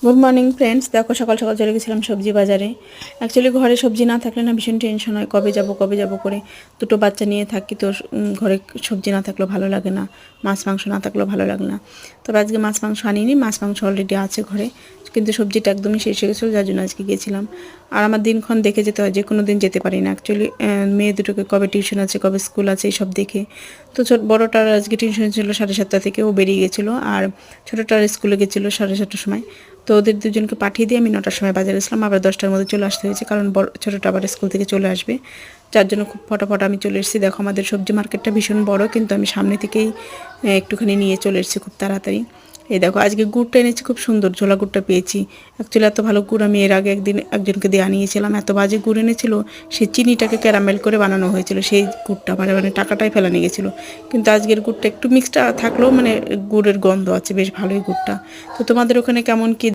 Good morning friends, দেখো সকাল সকাল চলে গেছিলাম সবজি বাজারে। অ্যাকচুয়ালি ঘরে সবজি না থাকলে না ভীষণ টেনশন হয়, কবে যাব করে। দুটো বাচ্চা নিয়ে থাকি তো ঘরে সবজি না থাকলেও ভালো লাগে না, মাছ মাংস না থাকলেও ভালো লাগে না। তবে আজকে মাছ মাংস আনিনি, মাছ মাংস অলরেডি আছে ঘরে, কিন্তু সবজিটা একদমই শেষ হয়ে গেছিলো, যার জন্য আজকে গেছিলাম। আর আমার দিনক্ষণ দেখে যেতে হয়, যে কোনো দিন যেতে পারি না অ্যাকচুয়ালি। মেয়ে দুটোকে কবে টিউশন আছে, কবে স্কুল আছে, এইসব দেখে। তো বড়োটার আজকে টিউশন ছিল 7:30 থেকে, ও বেরিয়ে গেছিলো। আর ছোটোটার স্কুলে গেছিলো 7:30টার সময়। তো ওদের দুজনকে পাঠিয়ে দিয়ে আমি 9টার সময় বাজারে আসলাম। আবার 10টার মধ্যে চলে আসতে হয়েছে, কারণ ছোটোটা আবার স্কুল থেকে চলে আসবে, যার জন্য খুব ফটাফট আমি চলে এসেছি। দেখো আমাদের সবজি মার্কেটটা ভীষণ বড়, কিন্তু আমি সামনে থেকেই একটুখানি নিয়ে চলে এসেছি খুব তাড়াতাড়ি। এই দেখো আজকে গুড়টা এনেছি, খুব সুন্দর ঝোলা গুড়টা পেয়েছি। অ্যাকচুয়ালি এত ভালো গুড় আমি এর আগে একদিন একজনকে দিয়ে আনিয়েছিলাম, এত বাজে গুড় এনেছিল। সেই চিনিটাকে ক্যারামেল করে বানানো হয়েছিল, সেই গুড়টা মানে টাকাটাই ফেলা নিয়ে গেছিলো। কিন্তু আজকের গুড়টা একটু মিক্সটা থাকলেও মানে গুড়ের গন্ধ আছে, বেশ ভালোই গুড়টা। তো তোমাদের ওখানে কেমন কি